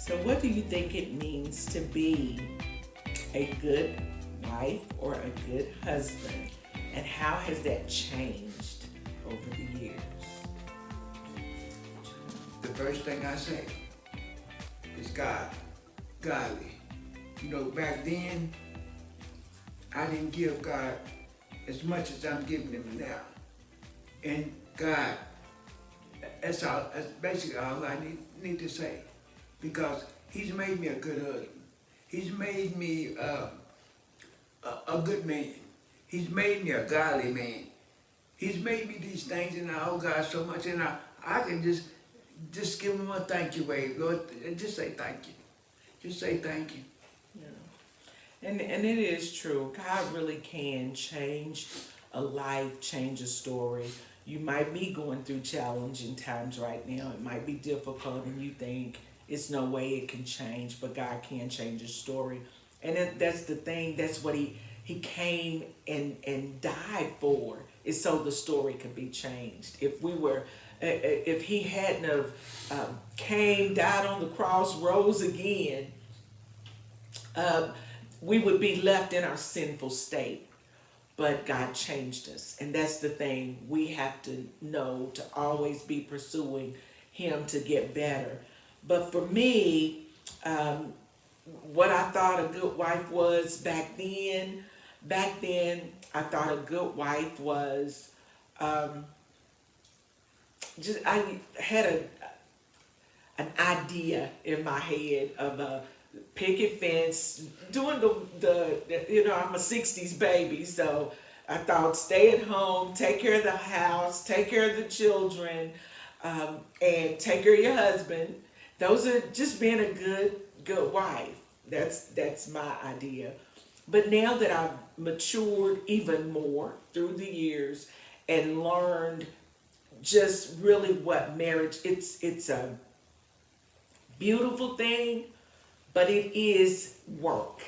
So, what do you think it means to be a good wife or a good husband? And how has that changed over the years? The first thing I say is God, godly. Back then, I didn't give God as much as I'm giving him now. And God, that's basically all I need to say. Because he's made me a good husband. He's made me a good man. He's made me a godly man. He's made me these things, and I owe God so much, and I can just give him a thank you wave, Lord, and just say thank you. Just say thank you. Yeah. And it is true. God really can change a life, change a story. You might be going through challenging times right now. It might be difficult, and you think it's no way it can change, but God can change your story. And that's the thing. That's what he came and died for. Is so the story could be changed. If he hadn't have came, died on the cross, rose again, we would be left in our sinful state. But God changed us. And that's the thing. We have to know to always be pursuing him to get better. But for me, what I thought a good wife was back then, I thought a good wife was I had an idea in my head of a picket fence, doing I'm a 60s baby, so I thought stay at home, take care of the house, take care of the children, and take care of your husband. Those are just being a good wife. That's my idea. But now that I've matured even more through the years and learned just really what marriage, it's a beautiful thing, but it is work.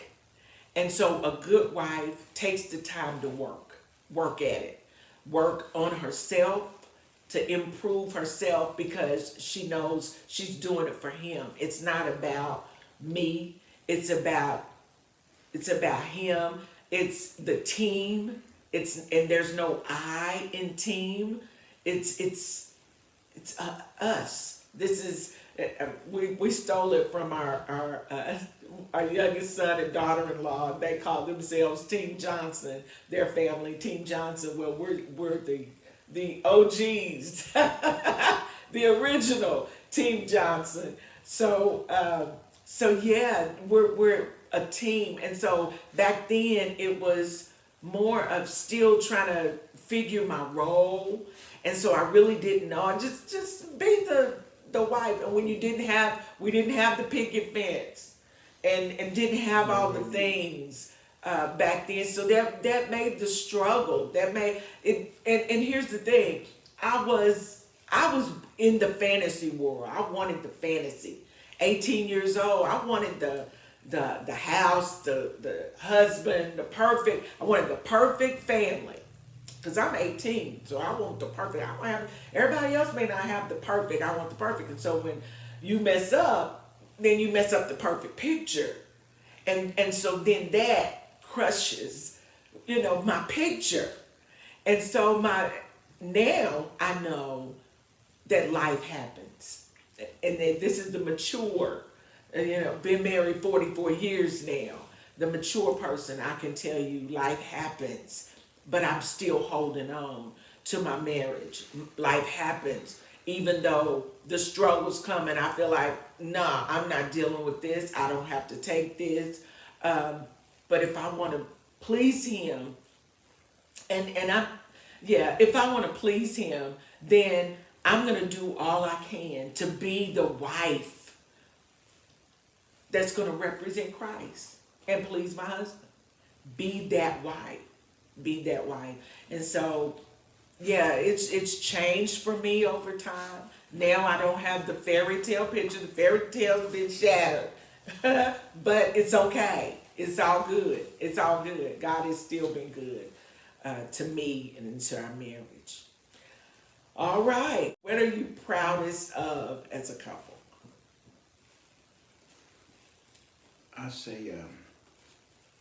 And so a good wife takes the time to work at it, work on herself, to improve herself, because she knows she's doing it for him. It's not about me. It's about him. It's the team. And there's no I in team. It's us. This is we stole it from our youngest son and daughter-in-law. They call themselves Team Johnson. Their family, Team Johnson. Well, we're the OGs, the original Team Johnson. So yeah, we're a team. And so back then it was more of still trying to figure my role. And so I really didn't know. I just be the wife. And when we didn't have the picket fence and didn't have all the things back then. So that made the struggle. That made it. And here's the thing. I was in the fantasy world. I wanted the fantasy. 18 years old. I wanted the house, the husband, I wanted the perfect family. Because I'm 18, so I want the perfect. I don't have, everybody else may not have the perfect. I want the perfect. And so when you mess up, then you mess up the perfect picture. And so then that crushes, my picture. And so now I know that life happens. And that this is the mature, been married 44 years now. The mature person, I can tell you life happens. But I'm still holding on to my marriage. Life happens. Even though the struggles come and I feel like, nah, I'm not dealing with this. I don't have to take this. But if I want to please him, if I want to please him, then I'm going to do all I can to be the wife that's going to represent Christ and please my husband. Be that wife. Be that wife. And so, yeah, it's changed for me over time. Now I don't have the fairy tale picture. The fairy tale's been shattered. But it's okay. It's all good. It's all good. God has still been good to me and into our marriage. All right. What are you proudest of as a couple? I say,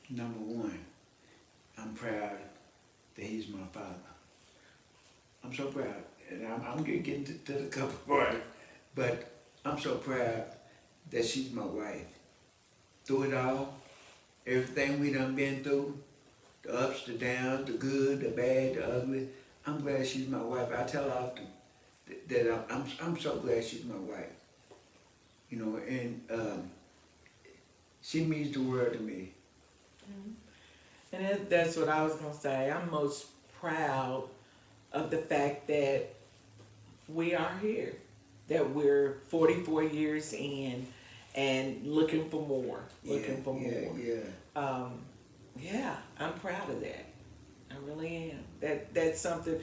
number one, I'm proud that he's my father. I'm so proud, and I'm getting to the couple part, but I'm so proud that she's my wife. Through it all, everything we done been through, the ups, the downs, the good, the bad, the ugly, I'm glad she's my wife. I tell her often that I'm so glad she's my wife. You know, and she means the world to me. And that's what I was gonna say. I'm most proud of the fact that we are here, that we're 44 years in and looking for more, looking for more. Yeah, I'm proud of that. I really am. That's something,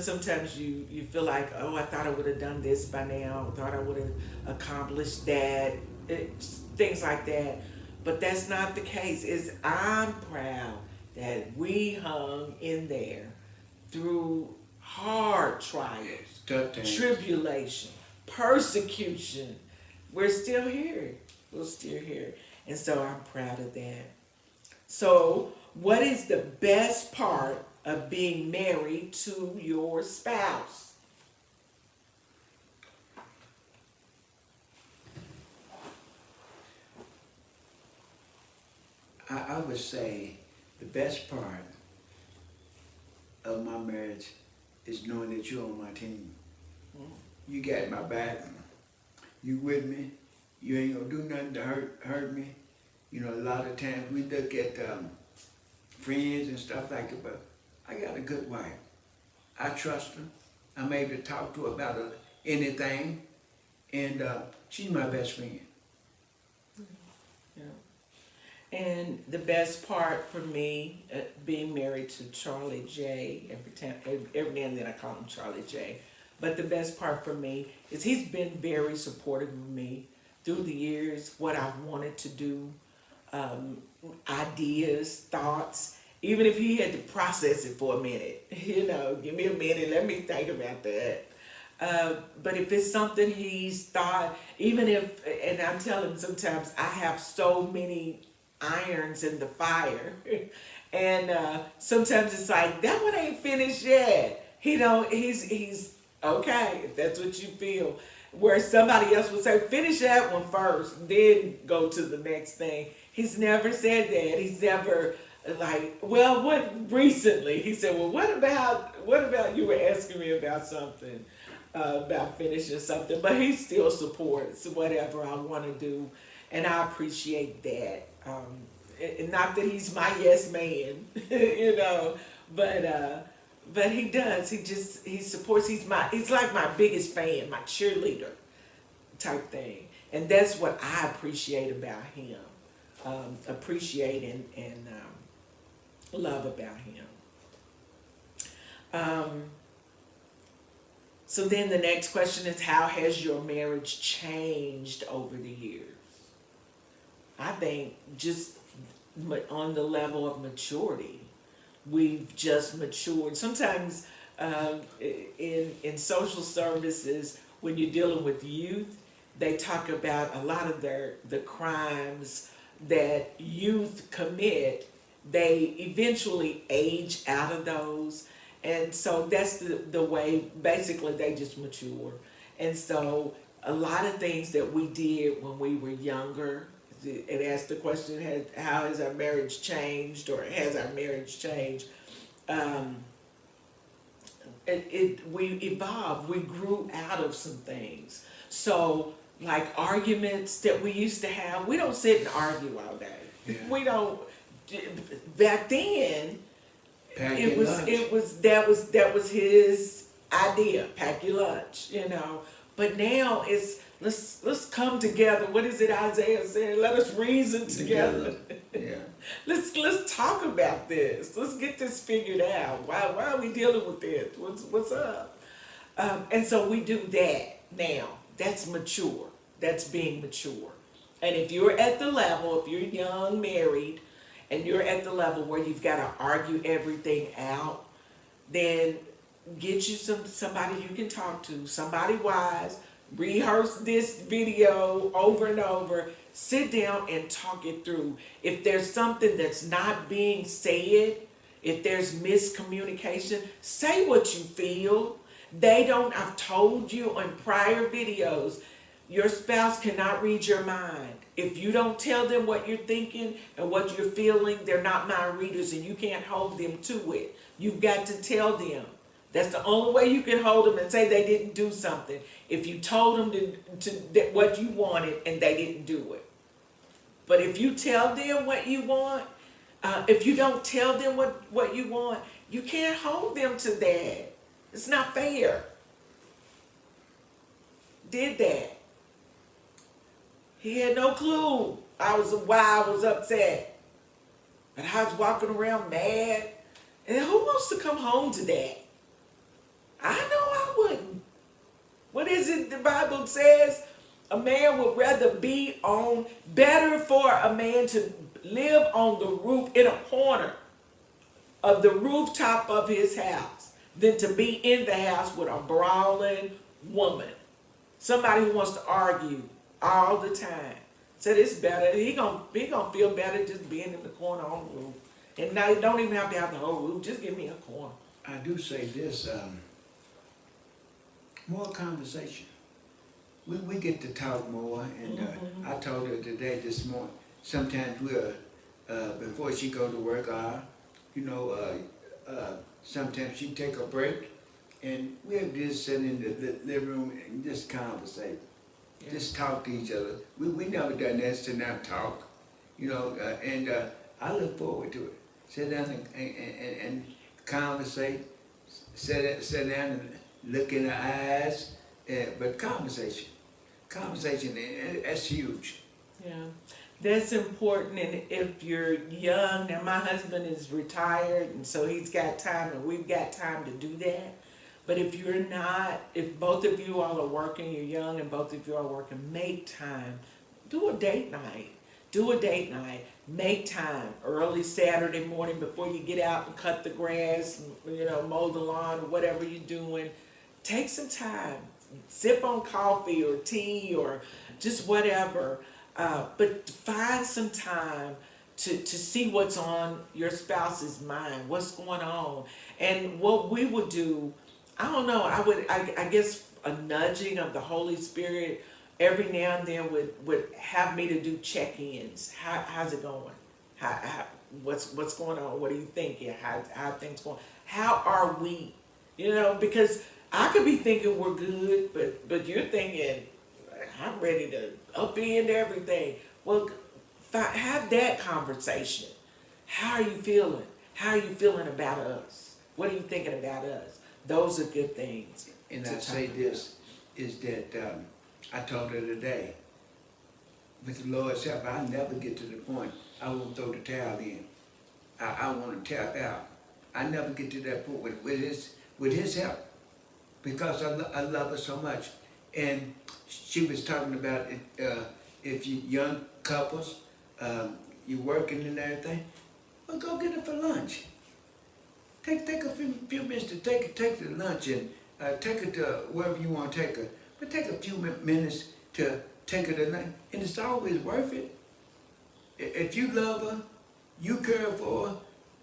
sometimes you feel like, oh, I thought I would have done this by now, thought I would have accomplished that, things like that. But that's not the case. I'm proud that we hung in there through hard trials, tribulation, persecution. We're still here. We're still here. And so I'm proud of that. So, what is the best part of being married to your spouse? I would say the best part of my marriage is knowing that you're on my team. You got my back. You with me. You ain't gonna do nothing to hurt me. You know, a lot of times we look at friends and stuff like that, but I got a good wife. I trust her. I'm able to talk to her about anything, and she's my best friend. Yeah. And the best part for me, being married to Charlie J, every now and then I call him Charlie J, but the best part for me is he's been very supportive of me through the years, what I've wanted to do, ideas, thoughts, even if he had to process it for a minute, give me a minute, let me think about that. But if it's something he's thought, and I'm telling him sometimes I have so many irons in the fire, and sometimes it's like, that one ain't finished yet. He's okay, if that's what you feel. Where somebody else would say, finish that one first, then go to the next thing. He's never said that. He's never like, well, what recently? He said, well, what about you were asking me about something, about finishing something, but he still supports whatever I want to do, and I appreciate that. And not that he's my yes man, but he does. He supports. He's like my biggest fan, my cheerleader type thing, and that's what I appreciate about him. Appreciate and love about him. So then the next question is, how has your marriage changed over the years? I think just on the level of maturity, we've just matured. Sometimes in social services, when you're dealing with youth, they talk about a lot of the crimes that youth commit. They eventually age out of those, and so that's the way. Basically, they just mature. And so a lot of things that we did when we were younger, it asked the question, how has our marriage changed, or has our marriage changed? We evolved, we grew out of some things. So like arguments that we used to have, we don't sit and argue all day. Yeah. We don't. Back then, Pack it your was lunch. that was his idea. Pack your lunch, But now it's let's come together. What is it Isaiah said? Let us reason together. Yeah. Let's talk about this. Let's get this figured out. Why are we dealing with this? What's up? And so we do that now. That's mature. That's being mature. And if you're at the level, if you're young, married, and you're at the level where you've got to argue everything out, then get you somebody you can talk to, somebody wise, rehearse this video over and over. Sit down and talk it through. If there's something that's not being said, if there's miscommunication, say what you feel. I've told you on prior videos, your spouse cannot read your mind. If you don't tell them what you're thinking and what you're feeling, they're not mind readers and you can't hold them to it. You've got to tell them. That's the only way you can hold them and say they didn't do something. If you told them that what you wanted and they didn't do it. But if you tell them what you want, if you don't tell them what you want, you can't hold them to that. It's not fair. Did that. He had no clue why I was upset. But I was walking around mad. And who wants to come home to that? I know I wouldn't. What is it the Bible says? A man would rather better for a man to live on the roof, in a corner of the rooftop of his house, than to be in the house with a brawling woman. Somebody who wants to argue all the time. Said it's better. He gonna feel better just being in the corner on the roof. And now you don't even have to have the whole roof. Just give me a corner. I do say this, more conversation. We get to talk more, and I told her today, this morning, sometimes before she go to work, sometimes she take a break, and we'll just sit in the living room and just conversate, just talk to each other. We never done this to not talk, and I look forward to it. Sit down and conversate, sit down and look in the eyes, but conversation, that's huge. Yeah, that's important. And if you're young, now my husband is retired, and so he's got time, and we've got time to do that. But if you're not, if both of you all are working, you're young, and both of you are working, make time. Do a date night. Make time early Saturday morning before you get out and cut the grass, mow the lawn, or whatever you're doing. Take some time. Sip on coffee or tea or just whatever. But find some time to see what's on your spouse's mind, what's going on. And what we would do, I don't know, I guess a nudging of the Holy Spirit every now and then would have me to do check-ins. How's it going? What's going on? What are you thinking? How things going? How are we? Because I could be thinking we're good, but you're thinking I'm ready to upend everything. Well, have that conversation. How are you feeling? How are you feeling about us? What are you thinking about us? Those are good things. And I say this, is that I told her today, with the Lord's help, I'll never get to the point I won't throw the towel in. I want to tap out. I never get to that point with his help, because I love her so much. And she was talking about if you young couples, you working and everything, well, go get her for lunch. Take a few minutes to take her to lunch, and take her to wherever you want to take her. But take a few minutes to take her to lunch, and it's always worth it. If you love her, you care for her,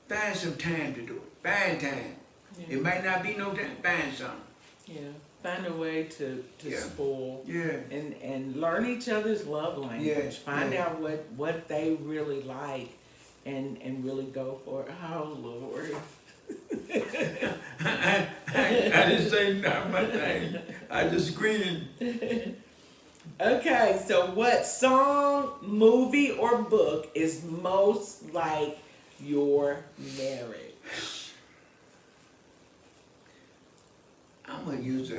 find some time to do it. Find time. Yeah. It might not be no time, find something. Yeah, find a way to spoil. Yeah. And learn each other's love language. Yeah. Find out what they really like and really go for it. Oh, Lord. I didn't say not my thing. I just agreed. Okay, so what song, movie, or book is most like your marriage? I'm going to use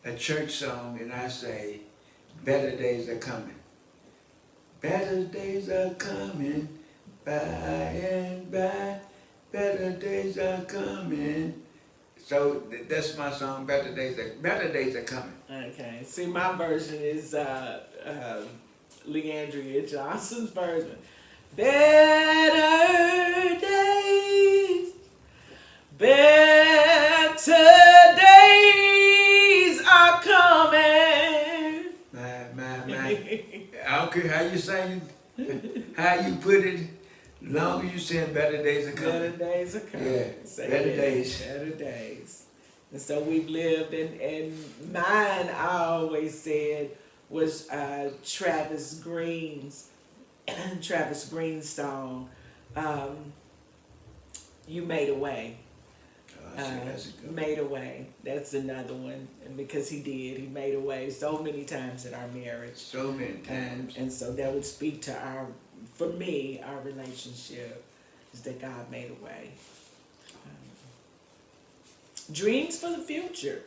a church song, and I say, better days are coming. Better days are coming by and by. Better days are coming. So that's my song, Better Days Are Coming. Okay, see, my version is Leandria Johnson's version. Better days, better days are coming. I don't care how you say it, how you put it, as long as you saying better days are Better coming. days are coming. Yeah, Say better that. days. Better days. And so we've lived, and mine, I always said, was Travis Green's song, You Made a Way. Oh, I see, that's a good one. Made a way. That's another one. And because he made a way so many times in our marriage. So many times. And so that would speak to for me, our relationship is that God made a way. Dreams for the future.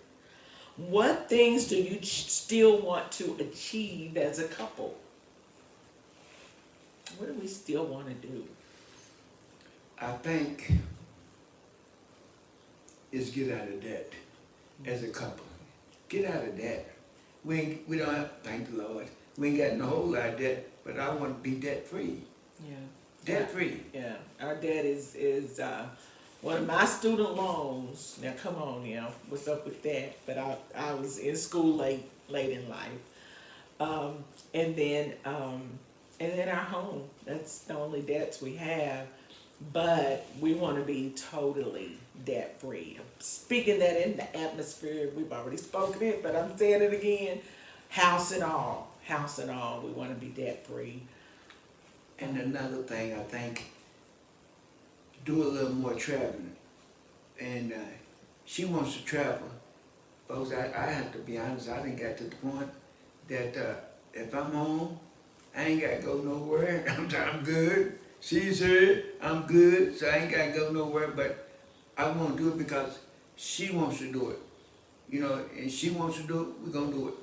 What things do you still want to achieve as a couple? What do we still want to do? I think is get out of debt as a couple. Get out of debt. We don't have, thank the Lord, we ain't got no whole lot of debt, but I want to be debt free. Yeah. Debt free. Yeah. Our debt is one of my student loans. Now come on now, what's up with that? But I was in school late in life. And then our home. That's the only debts we have. But we want to be totally debt free. Speaking that in the atmosphere, we've already spoken it, but I'm saying it again. House and all, we want to be debt free. And another thing, I think, do a little more traveling. And she wants to travel. Folks, I have to be honest, I didn't get to the point that if I'm home, I ain't got to go nowhere. I'm good. She's here, I'm good, so I ain't got to go nowhere, but I want to do it because she wants to do it. You know, and she wants to do it, we're going to do it.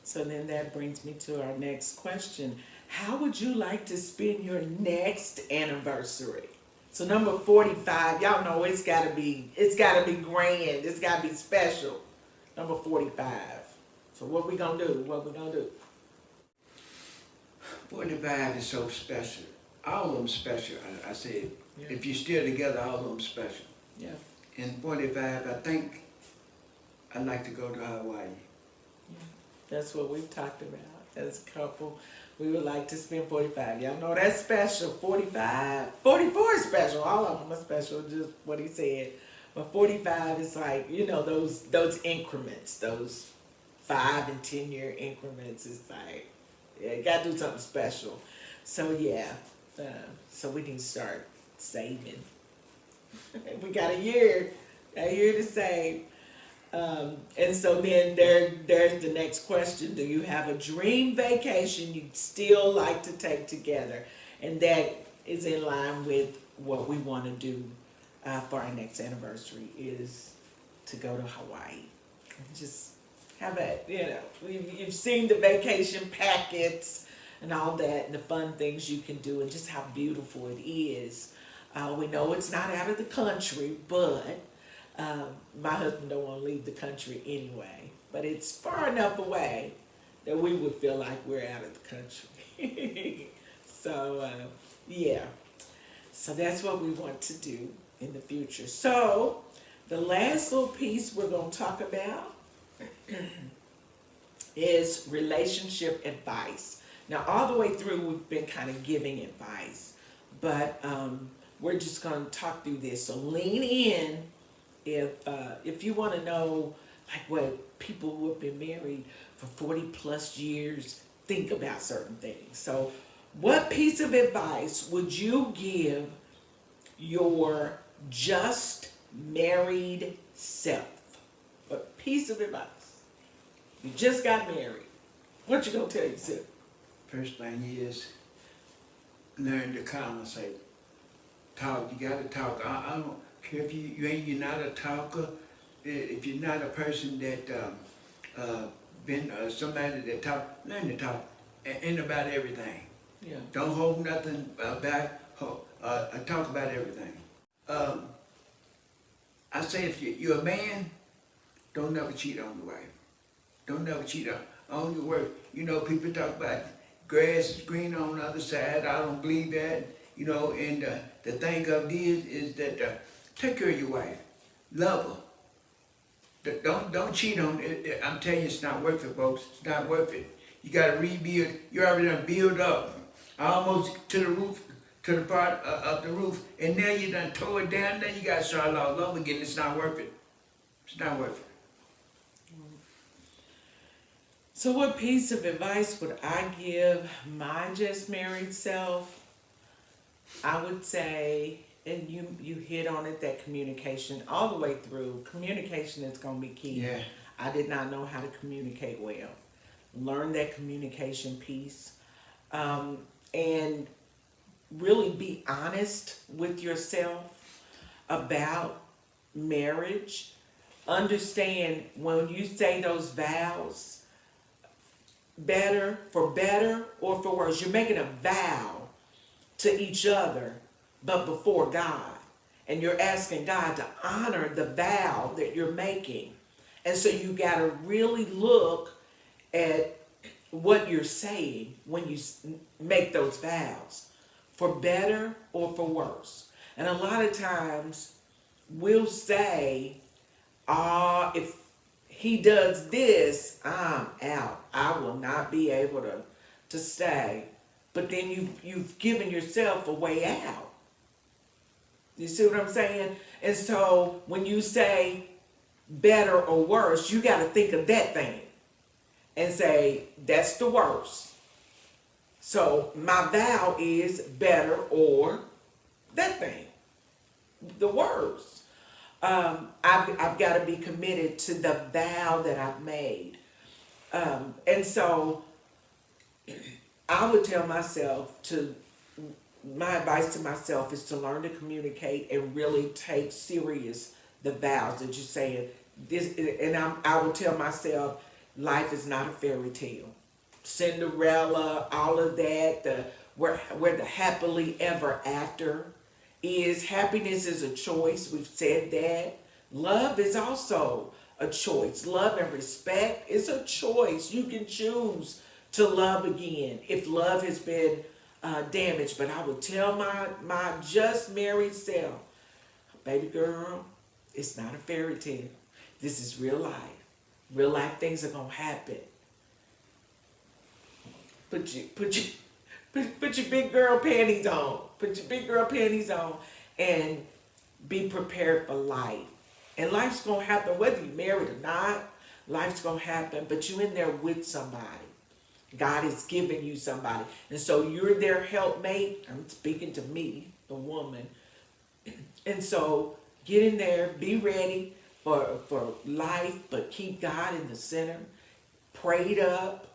So then that brings me to our next question. How would you like to spend your next anniversary? So number 45, y'all know it's gotta be grand, it's gotta be special. Number 45. So what we gonna do? 45 is so special. All of them special, I said. Yeah. If you're still together, all of them special. Yeah. And 45, I think I'd like to go to Hawaii. That's what we've talked about as a couple. We would like to spend 45. Y'all know that's special. 45, 44 is special. All of them are special, just what he said. But 45 is like, you know, those increments, those 5 and 10 year increments. Is like, yeah, you gotta do something special. So yeah, so we need to start saving. We got a year to save. And so then there's the next question. Do you have a dream vacation you'd still like to take together? And that is in line with what we want to do for our next anniversary, is to go to Hawaii. Just have a, you know, you've seen the vacation packets and all that and the fun things you can do and just how beautiful it is. We know it's not out of the country, but my husband don't want to leave the country anyway, but it's far enough away that we would feel like we're out of the country. So, yeah. So that's what we want to do in the future. So, the last little piece we're going to talk about is relationship advice. Now, all the way through, we've been kind of giving advice, but we're just going to talk through this. So lean in if you want to know, like, what people who have been married for 40 plus years think about certain things. So what piece of advice would you give your just married self? What piece of advice? You just got married. What you gonna tell yourself? First thing is, learn to conversate. Talk, you gotta talk. I don't care if you're not a talker, if you're not a person that been somebody that talk, learn to talk and about everything. Yeah. Don't hold nothing back. Talk about everything. I say if you're a man, don't never cheat on your wife. Don't never cheat on your wife. You know, people talk about grass is green on the other side. I don't believe that. You know, and the thing of this is that take care of your wife. Love her. Don't cheat on it. I'm telling you, it's not worth it, folks. It's not worth it. You gotta rebuild. You already done build up, almost to the roof, to the part of the roof, and now you done tore it down. Now you gotta start all over again. It's not worth it. It's not worth it. So what piece of advice would I give my just married self? I would say, and you hit on it, that communication all the way through. Communication is going to be key. Yeah. I did not know how to communicate well. Learn that communication piece. And really be honest with yourself about marriage. Understand when you say those vows, better or for worse, you're making a vow to each other, but before God. And you're asking God to honor the vow that you're making. And so you got to really look at what you're saying when you make those vows, for better or for worse. And a lot of times we'll say, if he does this, I'm out. I will not be able to stay. But then you've given yourself a way out. You see what I'm saying? And so when you say better or worse, you got to think of that thing and say, that's the worst. So my vow is better or that thing, the worst. I've got to be committed to the vow that I've made. And so I would tell myself my advice to myself is to learn to communicate and really take serious the vows that you're saying. I would tell myself, life is not a fairy tale. Cinderella, all of that, where the happily ever after is. Happiness is a choice. We've said that. Love is also a choice. Love and respect is a choice. You can choose to love again if love has been damaged. But I would tell my just married self, baby girl, it's not a fairy tale. This is real life. Real life things are gonna happen. Put your big girl panties on. Put your big girl panties on and be prepared for life. And life's gonna happen whether you're married or not. Life's gonna happen, but you're in there with somebody. God is giving you somebody. And so you're their helpmate. I'm speaking to me, the woman. And so get in there, be ready for life, but keep God in the center. Prayed up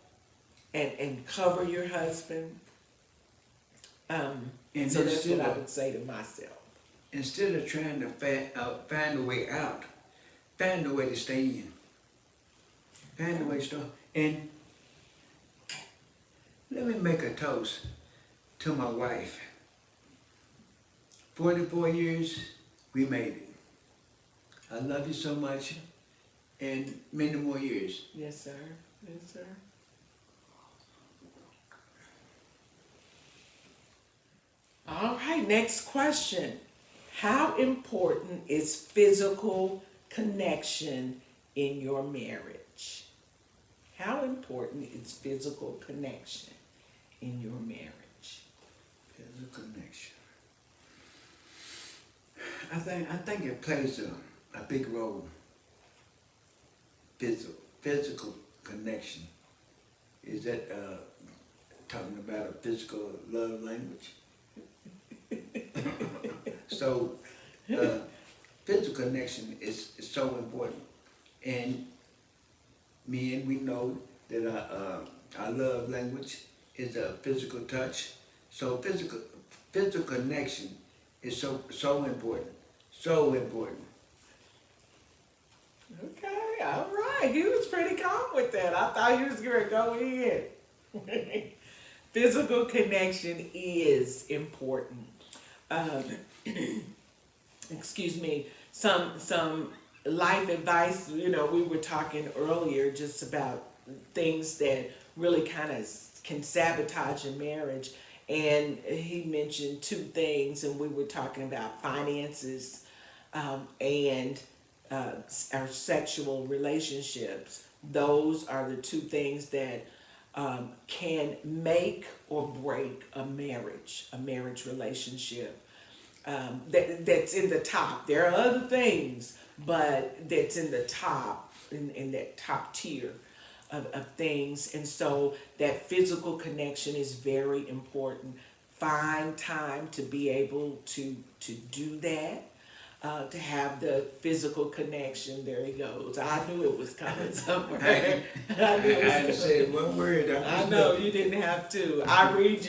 and cover your husband. And so that's what I would say to myself. Instead of trying to find a way out, find a way to stay in. Find a way to stay. And let me make a toast to my wife. 44 years, we made it. I love you so much, and many more years. Yes, sir. Yes, sir. All right, next question. How important is physical connection in your marriage? How important is physical connection in your marriage? Physical connection. I think it plays a big role. Physical connection. Is that talking about a physical love language? So, physical connection is so important. And men, we know that our love language is a physical touch. So physical connection is so important. So important. Okay, all right. He was pretty calm with that. I thought he was going to go in. Physical connection is important. Excuse me. Some life advice. You know, we were talking earlier just about things that really kind of can sabotage a marriage. And he mentioned two things, and we were talking about finances and our sexual relationships. Those are the two things that can make or break a marriage relationship. That's in the top. There are other things, but that's in the top, in that top tier of things. And so that physical connection is very important. Find time to be able to do that. To have the physical connection. There he goes. I knew it was coming somewhere. I knew it was I coming. said one word. I know you didn't have to. I read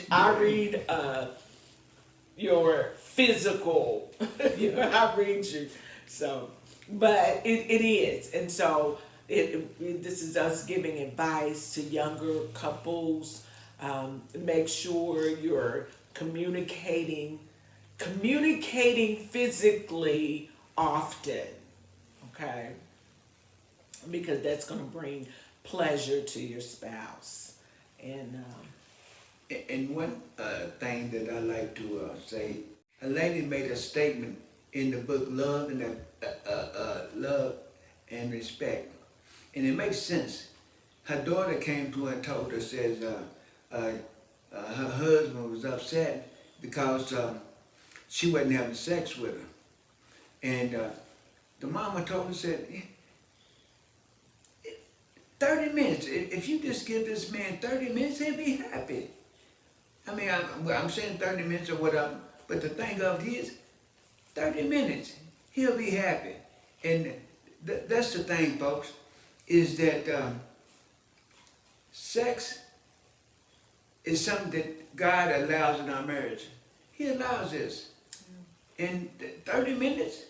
your physical. I read you. So, but it is, and so this is us giving advice to younger couples. Make sure you're communicating physically often, okay? Because that's going to bring pleasure to your spouse. And one thing that I like to say, a lady made a statement in the book Love and Respect, and it makes sense. Her daughter came to her and told her, says her husband was upset because she wasn't having sex with her. And the mama told her, said, 30 minutes, if you just give this man 30 minutes, he'll be happy. I mean, I'm saying 30 minutes or whatever, but the thing of it is, 30 minutes, he'll be happy. And that's the thing, folks, is that sex is something that God allows in our marriage. He allows this. In 30 minutes,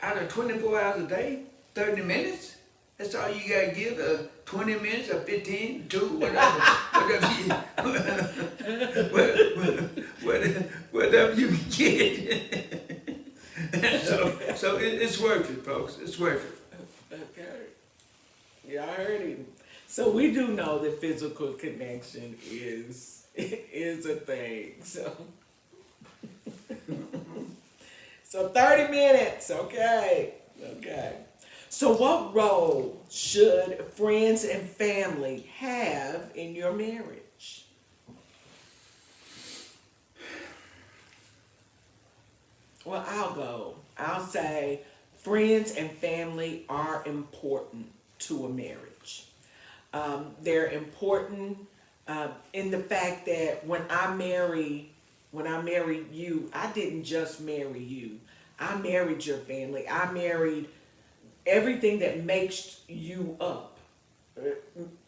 out of 24 hours a day, 30 minutes, that's all you gotta give, 20 minutes or 15, 2, whatever you can get. so it's worth it, folks, it's worth it. Okay. Yeah, I heard him. So we do know that physical connection is a thing, So 30 minutes, okay. So what role should friends and family have in your marriage? Well, I'll say friends and family are important to a marriage. They're important in the fact that when I married you, I didn't just marry you. I married your family. I married everything that makes you up,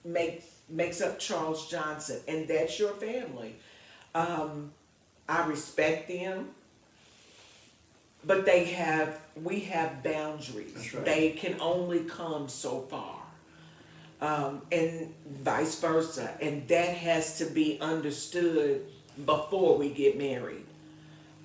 makes up Charles Johnson, and that's your family. I respect them, but we have boundaries. That's right. They can only come so far. And vice versa. And that has to be understood before we get married.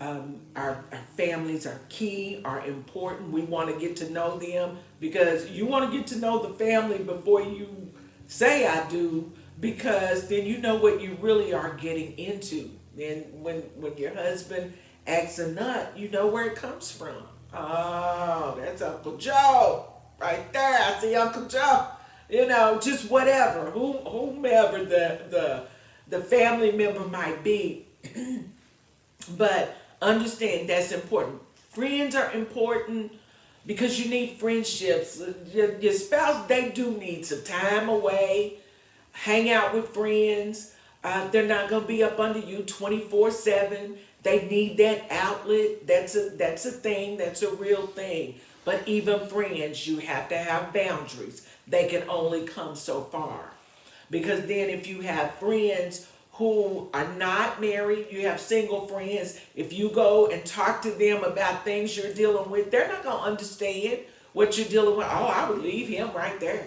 Our families are key, are important. We want to get to know them because you want to get to know the family before you say I do, because then you know what you really are getting into. Then when your husband acts a nut, you know where it comes from. Oh, that's Uncle Joe right there. I see Uncle Joe. Just whatever, whomever the family member might be. But understand that's important. Friends are important because you need friendships. Your spouse, they do need some time away, hang out with friends. They're not going to be up under you 24/7. They need that outlet. That's a thing. That's a real thing. But even friends, you have to have boundaries. They can only come so far. Because then if you have friends who are not married, you have single friends, if you go and talk to them about things you're dealing with, they're not going to understand what you're dealing with. Oh, I would leave him right there.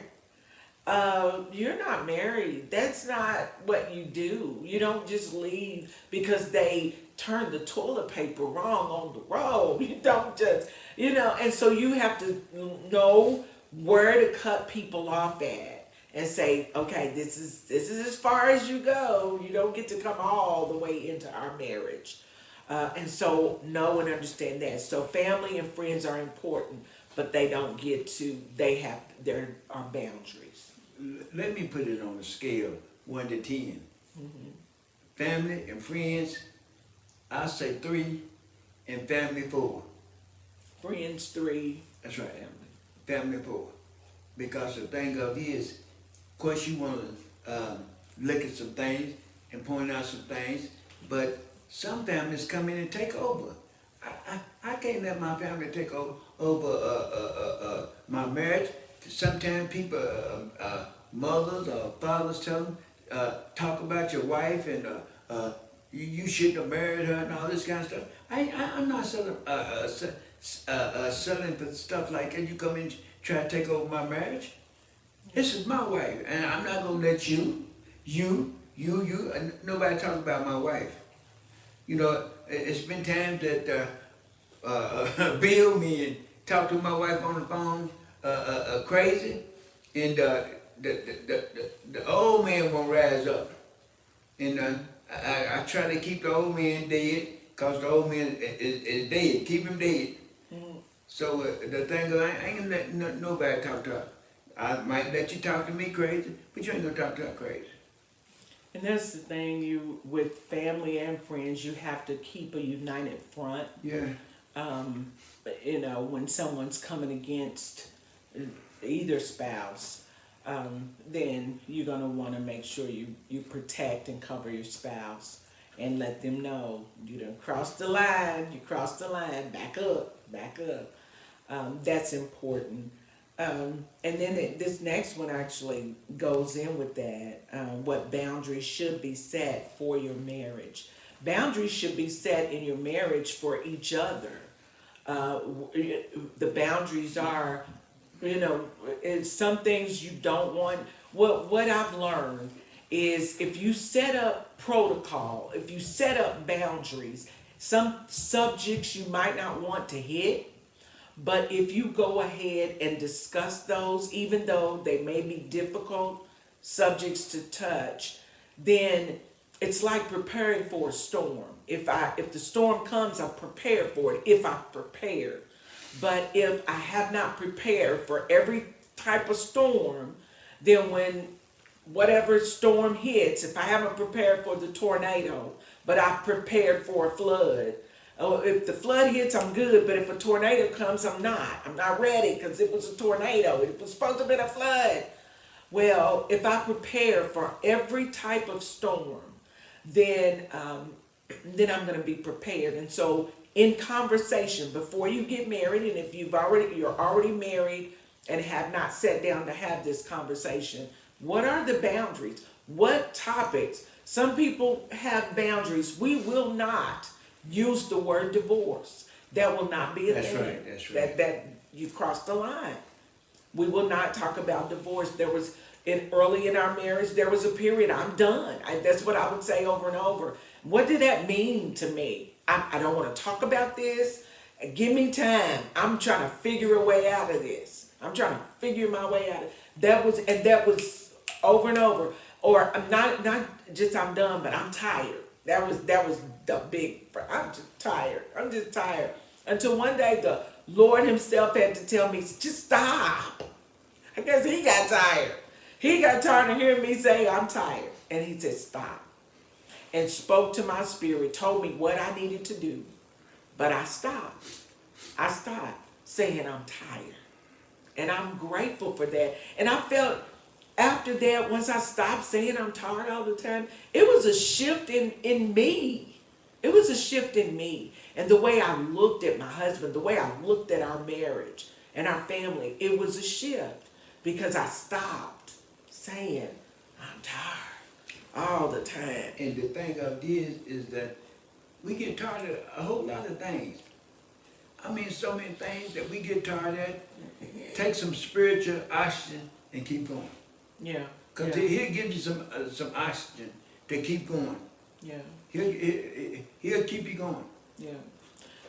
You're not married. That's not what you do. You don't just leave because they turned the toilet paper wrong on the road. You don't just, and so you have to know where to cut people off at and say, okay, this is as far as you go. You don't get to come all the way into our marriage. And so know and understand that. So family and friends are important, but they don't get to, there are boundaries. Let me put it on a scale 1 to 10. Family and friends, I say 3, and family 4. Friends 3. That's right. Family. Family 4. Because the thing of it is, of course you want to look at some things and point out some things, but some families come in and take over. I can't let my family take over my marriage. Sometimes people, mothers or fathers tell them, talk about your wife and you shouldn't have married her and all this kind of stuff. I'm not selling for stuff like that. You come in and try to take over my marriage. This is my wife, and I'm not gonna let you, and nobody talk about my wife. You know, it's been times that bill me and talk to my wife on the phone crazy, and the old man won't rise up. And I try to keep the old man dead, cause the old man is dead. Keep him dead. So the thing is, I ain't gonna let nobody talk to her. I might let you talk to me crazy, but you ain't gonna talk to her crazy. And that's the thing, with family and friends, you have to keep a united front. Yeah. When someone's coming against either spouse, then you're gonna want to make sure you protect and cover your spouse and let them know you done crossed the line. You crossed the line. Back up. That's important. And then this next one actually goes in with that. What boundaries should be set for your marriage? Boundaries should be set in your marriage for each other. The boundaries are, some things you don't want. What I've learned is if you set up protocol, if you set up boundaries, some subjects you might not want to hit, but if you go ahead and discuss those, even though they may be difficult subjects to touch, then it's like preparing for a storm. If the storm comes, I'm prepared for it if I prepare. But if I have not prepared for every type of storm, then when whatever storm hits, if I haven't prepared for the tornado, but I've prepared for a flood, if the flood hits, I'm good, but if a tornado comes, I'm not. I'm not ready because it was a tornado. It was supposed to be a flood. Well, if I prepare for every type of storm, then I'm going to be prepared. And so in conversation, before you get married, and if you're already married and have not sat down to have this conversation, what are the boundaries? What topics? Some people have boundaries. We will not use the word divorce. That will not be a thing. That's right. That you've crossed the line. We will not talk about divorce. Early in our marriage, there was a period, I'm done. That's what I would say over and over. What did that mean to me? I don't want to talk about this. Give me time. I'm trying to figure a way out of this. I'm trying to figure my way out of it. That was over and over. Or I'm not just I'm done, but I'm tired. That was the big, I'm just tired. Until one day the Lord himself had to tell me, just stop. I guess he got tired. He got tired of hearing me say, I'm tired. And he said, stop. And spoke to my spirit, told me what I needed to do. But I stopped. Saying I'm tired. And I'm grateful for that. And I felt after that, once I stopped saying I'm tired all the time, it was a shift in me. It was a shift in me. And the way I looked at my husband, the way I looked at our marriage and our family, it was a shift. Because I stopped saying I'm tired all the time. And the thing of this is that we get tired of a whole lot of things. I mean, so many things that we get tired of. Take some spiritual oxygen and keep going. Yeah. Because he'll give you some oxygen to keep going. Yeah. He'll keep you going. Yeah.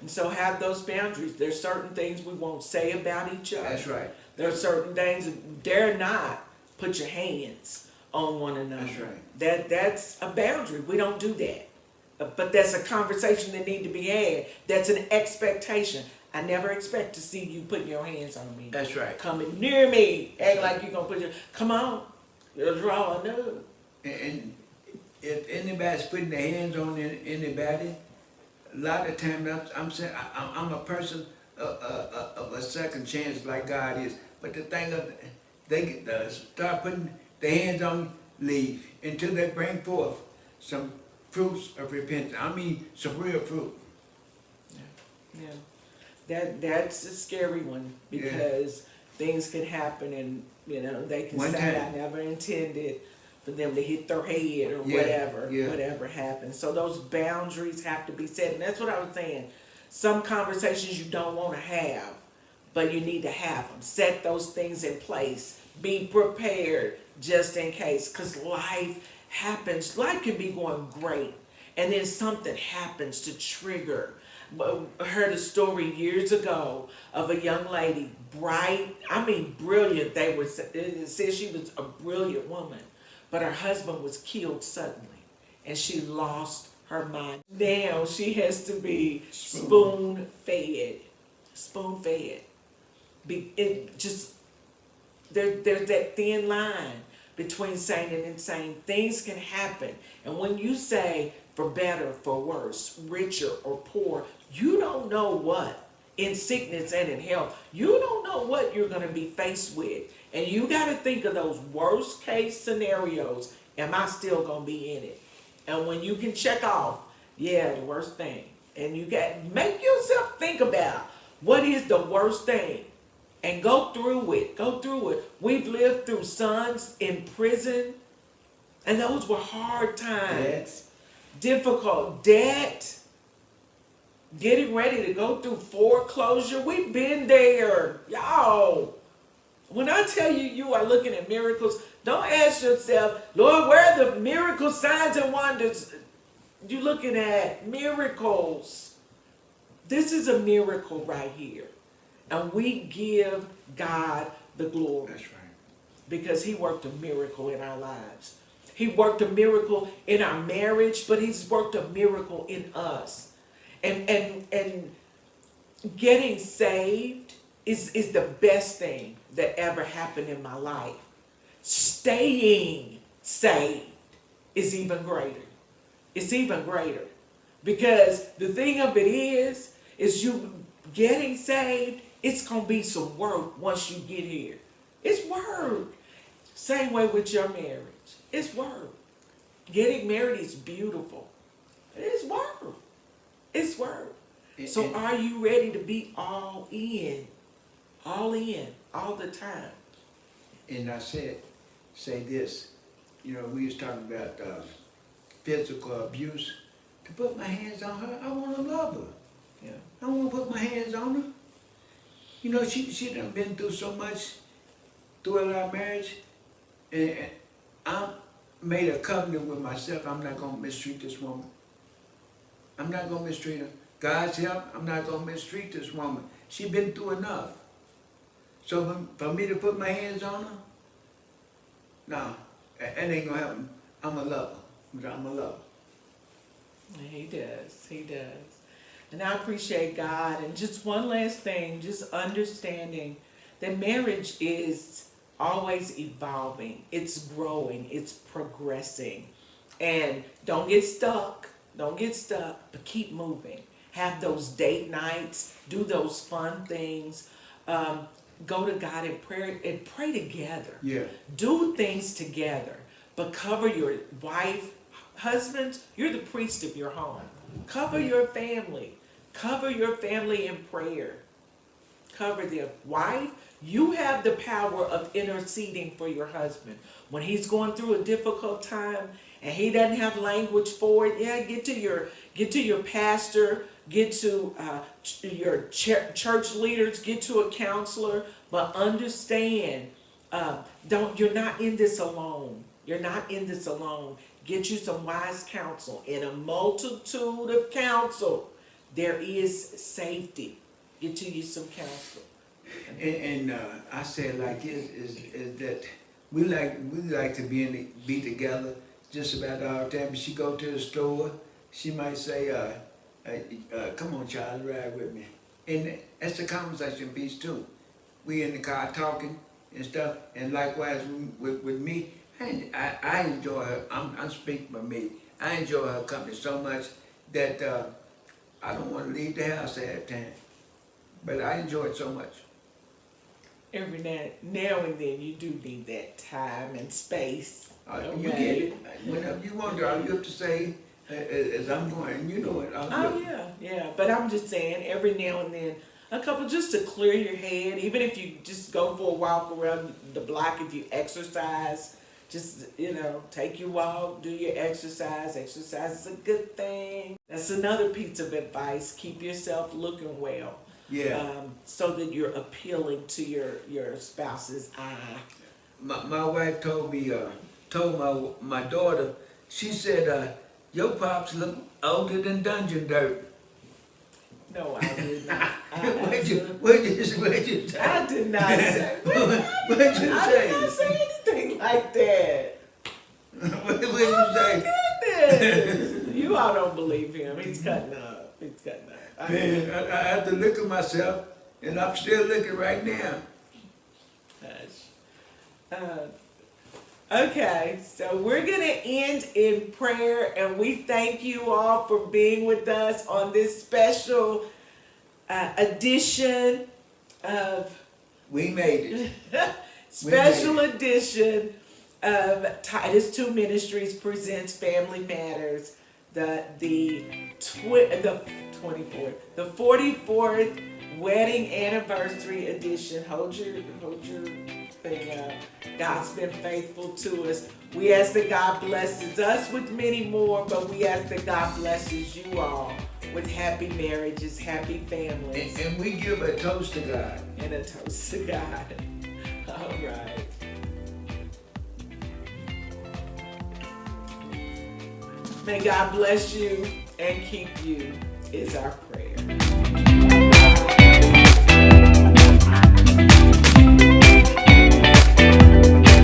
And so have those boundaries. There's certain things we won't say about each other. That's right. There are certain things, dare not put your hands on one another. That's right. That's a boundary. We don't do that. But that's a conversation that needs to be had. That's an expectation. I never expect to see you putting your hands on me. That's right. Coming near me, act like you're gonna put your, come on, you'll draw a no. And if anybody's putting their hands on anybody, a lot of times I'm saying I'm a person of a second chance like God is. But the thing of they start putting their hands on, leave until they bring forth some fruits of repentance. I mean, some real fruit. Yeah, that's a scary one because things can happen and they can say I never intended for them to hit their head or whatever happens. So those boundaries have to be set, and that's what I was saying. Some conversations you don't want to have, but you need to have them. Set those things in place. Be prepared just in case, because life happens. Life can be going great, and then something happens to trigger. I heard a story years ago of a young lady, bright, I mean brilliant. It said she was a brilliant woman, but her husband was killed suddenly, and she lost her mind. Now she has to be spoon fed. There's that thin line between sane and insane. Things can happen, and when you say for better, for worse, richer or poor, you don't know what, in sickness and in health, you don't know what you're going to be faced with. And you got to think of those worst case scenarios. Am I still going to be in it? And when you can check off, the worst thing. And you got make yourself think about what is the worst thing and go through it. Go through it. We've lived through sons in prison, and those were hard times. Difficult debt, getting ready to go through foreclosure. We've been there, y'all. When I tell you, you are looking at miracles, don't ask yourself, Lord, where are the miracle signs and wonders? You're looking at miracles. This is a miracle right here. And we give God the glory. That's right. Because he worked a miracle in our lives. He worked a miracle in our marriage, but he's worked a miracle in us. And getting saved is the best thing that ever happened in my life. Staying saved is even greater. It's even greater. Because the thing of it is you getting saved, it's going to be some work once you get here. It's work. Same way with your marriage. It's work. Getting married is beautiful. It's work. It's work. So are you ready to be all in? All in, all the time. And I say this, we was talking about physical abuse. To put my hands on her, I want to love her. Yeah. I want to put my hands on her. She done been through so much throughout our marriage, and I made a covenant with myself. I'm not going to mistreat this woman. I'm not going to mistreat her. God's help, I'm not going to mistreat this woman. She been through enough. So for me to put my hands on her, no, that ain't going to happen. I'm a lover. I'm a lover. He does. He does. And I appreciate God. And just one last thing, just understanding that marriage is always evolving. It's growing. It's progressing. And don't get stuck. Don't get stuck, but keep moving. Have those date nights. Do those fun things. Go to God in prayer and pray together. Yeah. Do things together. But cover your wife. Husbands, you're the priest of your home. Cover your family. Cover your family in prayer. Cover them. Wife, you have the power of interceding for your husband. When he's going through a difficult time and he doesn't have language for it, get to your pastor, get to your church leaders, get to a counselor, but understand, you're not in this alone. You're not in this alone. Get you some wise counsel. In a multitude of counsel, there is safety. Get to you some counsel. And I say it like this, is that we like to be together just about all the time. If she go to the store, she might say, come on, Charlie, ride with me. And that's the conversation piece too. We in the car talking and stuff, and likewise with me, I enjoy her. I'm speaking for me. I enjoy her company so much that I don't want to leave the house at time. But I enjoy it so much. Every now and then you do need that time and space. You get it. Whenever you want to, all you have to say, as I'm going, you know it. Oh yeah. But I'm just saying, every now and then, a couple just to clear your head. Even if you just go for a walk around the block, if you exercise, just take your walk, do your exercise. Exercise is a good thing. That's another piece of advice. Keep yourself looking well. Yeah. So that you're appealing to your spouse's eye. My wife told me, told my daughter, she said, your pops look older than dungeon dirt. No, I did not. What'd you say? I did not say. What'd you I say? did not say anything like that. What'd you say? Goodness. You all don't believe him. He's cutting up. Man, I have to look at myself, and I'm still looking right now. Okay, so we're going to end in prayer, and we thank you all for being with us on this special edition of... We made it. Special edition of Titus 2 Ministries presents Family Matters, the 44th wedding anniversary edition. Hold your thing up. God's been faithful to us. We ask that God blesses us with many more, but we ask that God blesses you all with happy marriages, happy families. And we give a toast to God. And a toast to God. All right. May God bless you and keep you is our prayer.